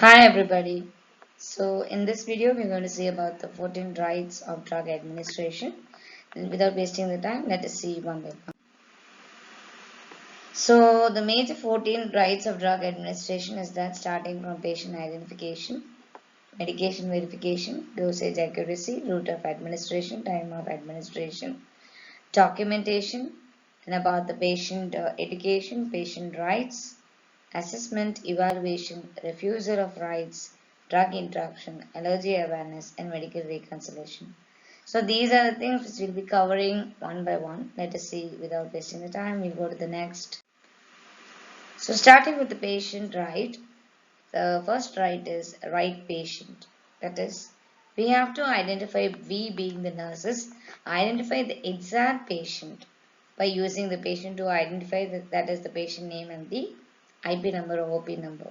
Hi everybody. So in this video we're going to see about the 14 rights of drug administration. And without wasting the time, let us see one by one. So the major 14 rights of drug administration is that starting from patient identification, medication verification, dosage accuracy, route of administration, time of administration, documentation, and about the patient education, patient rights, assessment, evaluation, refusal of rights, drug interaction, allergy awareness, and medical reconciliation. So these are the things which we'll be covering one by one. Let us see without wasting the time. We'll go to the next. So starting with the patient right, the first right is right patient. That is, we have to identify, we being the nurses, identify the exact patient by using the patient to identify that is the patient name and the IP number or OP number.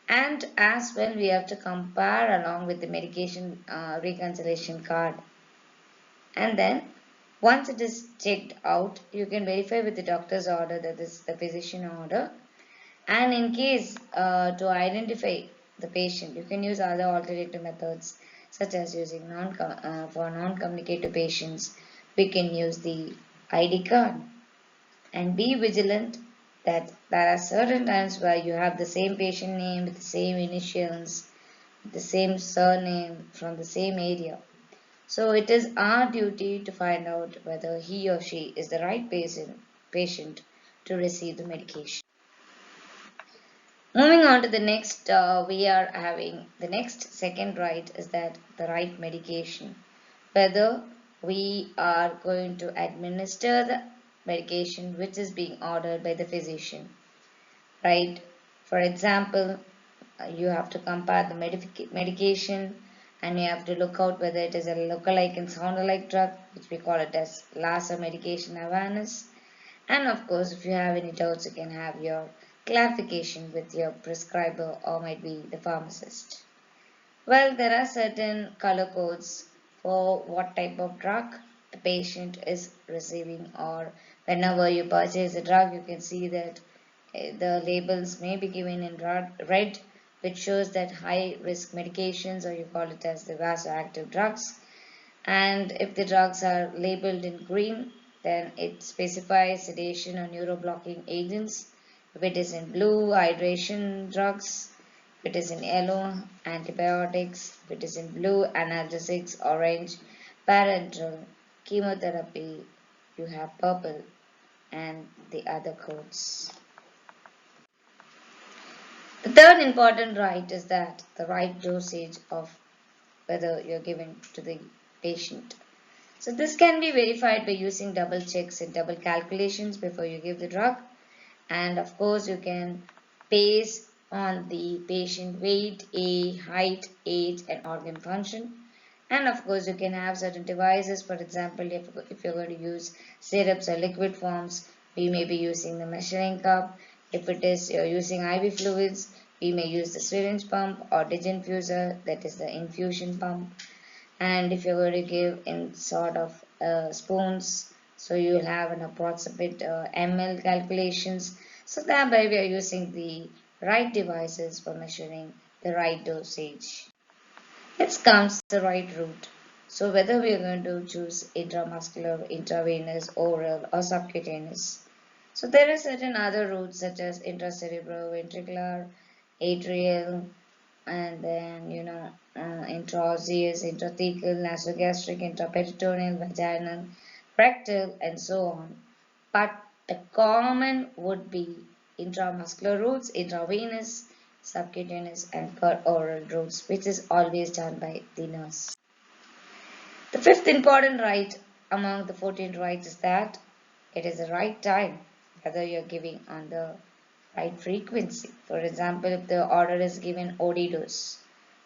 And as well, we have to compare along with the medication reconciliation card. And then once it is checked out, you can verify with the doctor's order, that is the physician order. And in case to identify the patient, you can use other alternative methods such as using for non-communicative patients, we can use the ID card. And be vigilant that there are certain times where you have the same patient name with the same initials, the same surname from the same area. So it is our duty to find out whether he or she is the right patient to receive the medication. Moving on to the next, we are having the next second right is that the right medication. Whether we are going to administer the medication which is being ordered by the physician, right? For example, you have to compare the medication and you have to look out whether it is a look-alike and sound-alike drug, which we call it as laser medication awareness. And of course, if you have any doubts, you can have your clarification with your prescriber or might be the pharmacist. Well, there are certain color codes for what type of drug the patient is receiving, or whenever you purchase a drug, you can see that the labels may be given in red, which shows that high risk medications, or you call it as the vasoactive drugs. And if the drugs are labeled in green, then it specifies sedation or neuroblocking agents. If it is in blue, hydration drugs. If it is in yellow, antibiotics. If it is in blue, analgesics. Orange, parenteral, chemotherapy. You have purple and the other codes. The third important right is that the right dosage of whether you're giving to the patient. So this can be verified by using double checks and double calculations before you give the drug. And of course, you can base on the patient weight, height, age, and organ function. And of course, you can have certain devices. For example, if you're going to use syrups or liquid forms, we may be using the measuring cup. If it is you're using IV fluids, we may use the syringe pump or diginfuser, that is the infusion pump. And if you're going to give in sort of spoons, so you'll have an approximate ml calculations. So thereby we are using the right devices for measuring the right dosage. Next comes the right route. So whether we are going to choose intramuscular, intravenous, oral or subcutaneous. So there are certain other routes such as intracerebroventricular, atrial, and then intraosseous, intrathecal, nasogastric, intraperitoneal, vaginal, rectal, and so on. But the common would be intramuscular routes, intravenous, subcutaneous, and per oral routes, which is always done by the nurse. The fifth important right among the 14 rights is that it is the right time, whether you're giving on the right frequency. For example, if the order is given OD dose,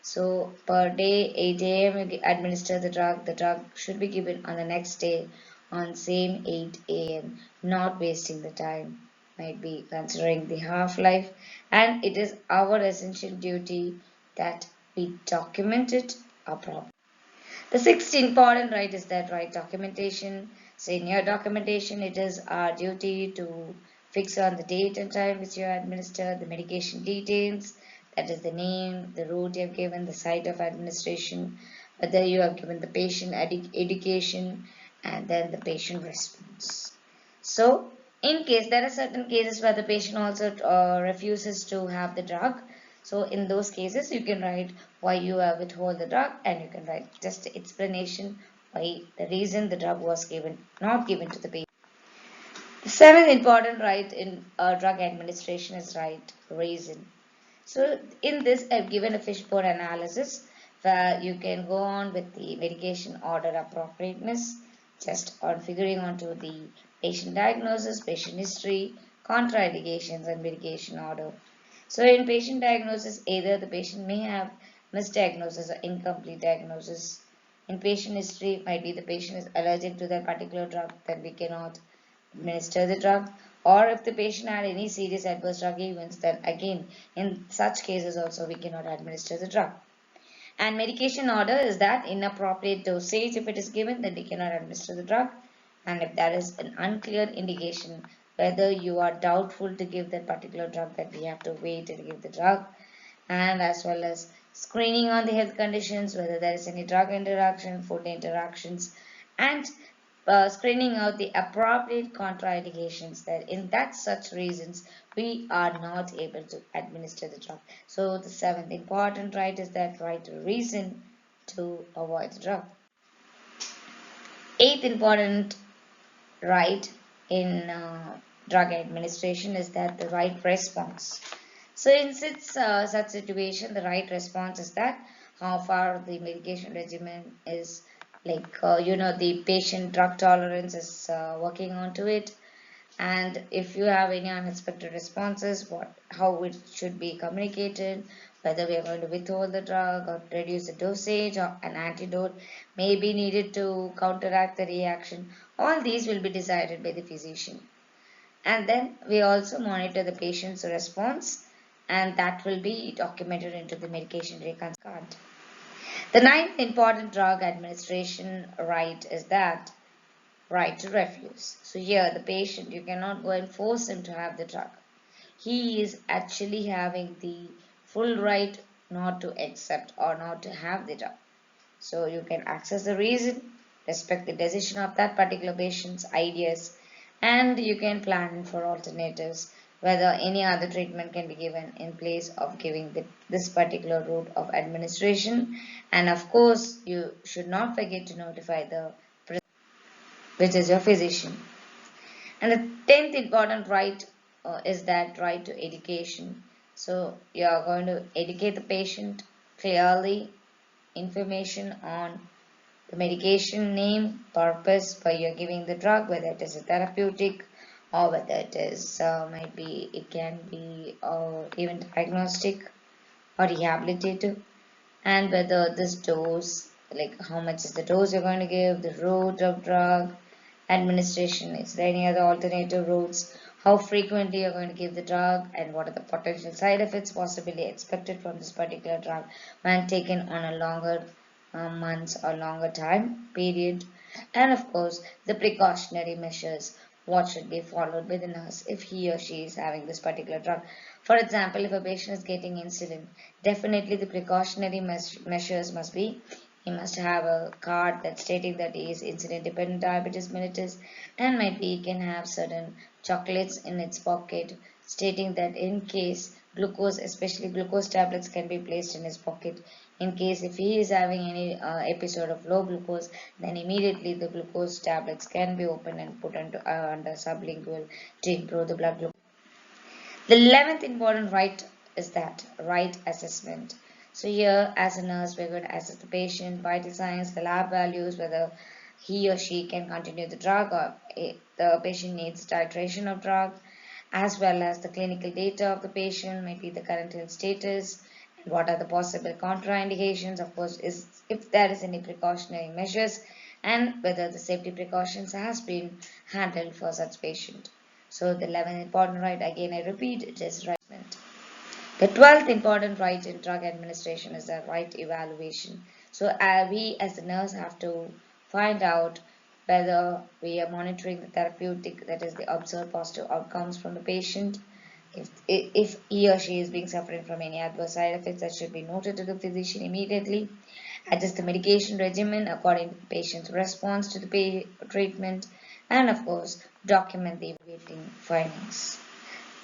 so per day 8 a.m. you administer the drug should be given on the next day on same 8 a.m., not wasting the time, might be considering the half-life, and it is our essential duty that we document it properly. The sixth important right is that right documentation. So in your documentation, it is our duty to fix on the date and time which you administer, the medication details, that is the name, the route you have given, the site of administration, whether you have given the patient education, and then the patient response. So, in case there are certain cases where the patient also refuses to have the drug, so in those cases you can write why you have withhold the drug, and you can write just explanation why the reason the drug was given not given to the patient. The seventh important right in drug administration is right reason. So in this I've given a fishbone analysis where you can go on with the medication order appropriateness, just on figuring onto the patient diagnosis, patient history, contraindications and medication order. So in patient diagnosis, either the patient may have misdiagnosis or incomplete diagnosis. In patient history, might be the patient is allergic to that particular drug, then we cannot administer the drug. Or if the patient had any serious adverse drug events, then again, in such cases also we cannot administer the drug. And medication order is that inappropriate dosage if it is given, then we cannot administer the drug. And if there is an unclear indication whether you are doubtful to give that particular drug, that we have to wait and give the drug. And as well as screening on the health conditions, whether there is any drug interaction, food interactions, and screening out the appropriate contraindications, that in that such reasons we are not able to administer the drug. So the seventh important right is that right to reason to avoid the drug. Eighth important right in drug administration is that the right response. So in such situation, the right response is that how far the medication regimen is, like the patient drug tolerance is working onto it, and if you have any unexpected responses, how it should be communicated, whether we are going to withhold the drug or reduce the dosage, or an antidote may be needed to counteract the reaction. All these will be decided by the physician. And then we also monitor the patient's response, and that will be documented into the medication recon card. The ninth important drug administration right is that right to refuse. So here the patient, you cannot go and force him to have the drug. He is actually having the full right not to accept or not to have the drug. So you can access the reason, respect the decision of that particular patient's ideas, and you can plan for alternatives, whether any other treatment can be given in place of giving this particular route of administration. And of course, you should not forget to notify the which is your physician. And the 10th important right is that right to education. So you are going to educate the patient clearly, information on the medication name, purpose, why you're giving the drug, whether it is a therapeutic or whether it is it can be even diagnostic or rehabilitative, and whether this dose, like how much is the dose you're going to give, the route of drug administration, is there any other alternative routes, how frequently you're going to give the drug, and what are the potential side effects possibly expected from this particular drug when taken on a longer months or longer time period, and of course the precautionary measures, what should be followed by the nurse if he or she is having this particular drug. For example, if a patient is getting insulin, definitely the precautionary measures must be, he must have a card that stating that he is insulin dependent diabetes mellitus, and might be he can have certain chocolates in its pocket stating that in case glucose, especially glucose tablets, can be placed in his pocket in case if he is having any episode of low glucose, then immediately the glucose tablets can be opened and put under sublingual to improve the blood glucose. The 11th important right is that right assessment. So here as a nurse, we're going to assess the patient, vital signs, the lab values, whether he or she can continue the drug or the patient needs titration of drug, as well as the clinical data of the patient, maybe the current health status, and what are the possible contraindications, of course, is if there is any precautionary measures, and whether the safety precautions has been handled for such patient. So the 11th important right, again I repeat, it is right. The 12th important right in drug administration is the right evaluation. So we as the nurse have to find out whether we are monitoring the therapeutic, that is the observed positive outcomes from the patient, If he or she is being suffering from any adverse side effects, that should be noted to the physician immediately. Adjust the medication regimen according to the patient's response to the treatment, and of course, document the evaluating findings.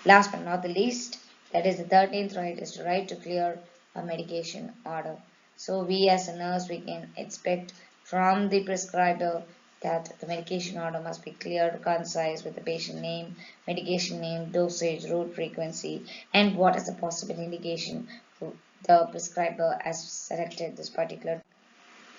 Last but not the least, that is the 13th right, is to write to clear a medication order. So we as a nurse, we can expect from the prescriber that the medication order must be clear, concise, with the patient name, medication name, dosage, route frequency, and what is the possible indication the prescriber has selected this particular.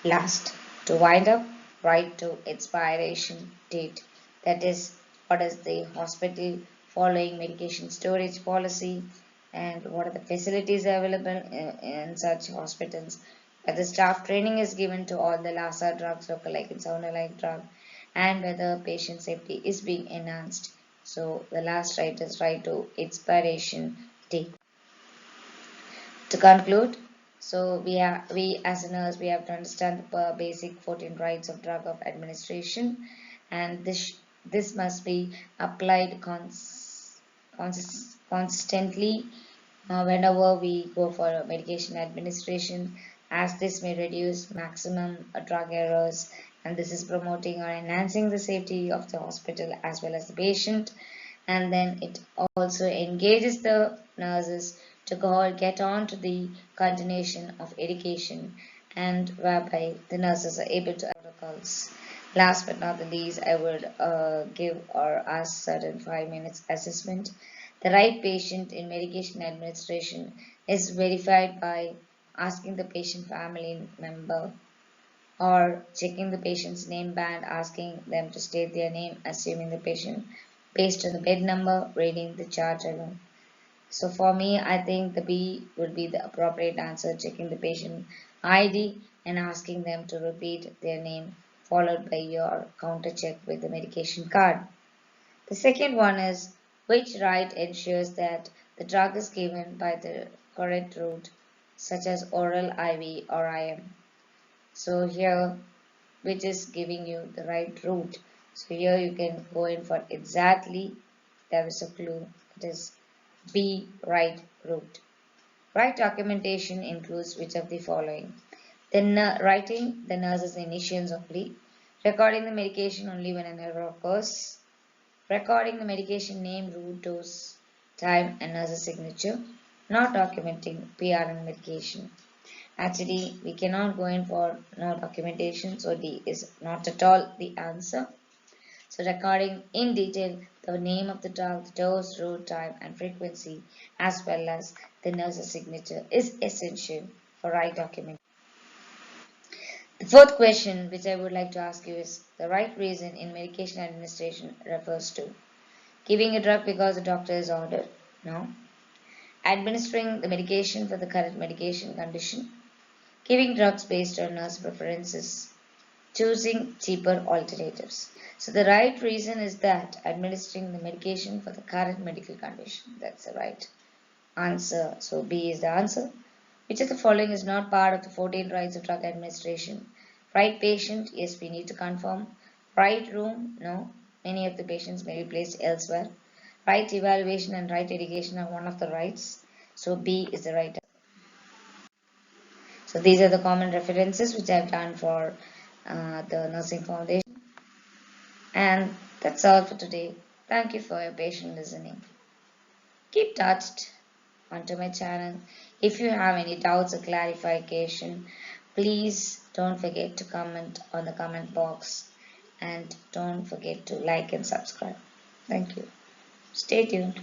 Last, to wind up, write to expiration date. That is, what is the hospital following medication storage policy, and what are the facilities available in such hospitals. Whether staff training is given to all the LASA drugs, lookalike and sound-alike drug, and whether patient safety is being enhanced. So the last right is right to expiration date. To conclude, so we as a nurse, we have to understand the basic 14 rights of drug of administration, and this must be applied consistently whenever we go for medication administration, as this may reduce maximum drug errors, and this is promoting or enhancing the safety of the hospital as well as the patient. And then it also engages the nurses to get on to the continuation of education, and whereby the nurses are able to protocols. Last but not the least, I would give or ask certain 5 minutes assessment. The right patient in medication administration is verified by asking the patient family member, or checking the patient's name band, asking them to state their name, assuming the patient based on the bed number, reading the chart alone. So for me, I think the B would be the appropriate answer, checking the patient ID and asking them to repeat their name, followed by your counter check with the medication card. The second one is, which right ensures that the drug is given by the correct route, such as oral, IV, or IM. So here, which is giving you the right route. So here you can go in for exactly, there is a clue, it is B, right route. Right documentation includes which of the following: writing the nurse's initials only, recording the medication only when an error occurs, recording the medication name, route, dose, time, and nurse's signature, not documenting PRN medication. Actually, we cannot go in for no documentation, so D is not at all the answer. So recording in detail the name of the drug, the dose, route, time, and frequency, as well as the nurse's signature is essential for right documentation. The fourth question which I would like to ask you is, the right reason in medication administration refers to giving a drug because the doctor is ordered. No. Administering the medication for the current medication condition. Giving drugs based on nurse preferences. Choosing cheaper alternatives. So the right reason is that administering the medication for the current medical condition. That's the right answer. So B is the answer. Which of the following is not part of the 14 rights of drug administration? Right patient, yes, we need to confirm. Right room, no. Many of the patients may be placed elsewhere. Right evaluation and right education are one of the rights. So B is the right. So these are the common references which I have done for the nursing foundation. And that's all for today. Thank you for your patient listening. Keep touched onto my channel. If you have any doubts or clarification, please don't forget to comment on the comment box, and don't forget to like and subscribe. Thank you. Stay tuned.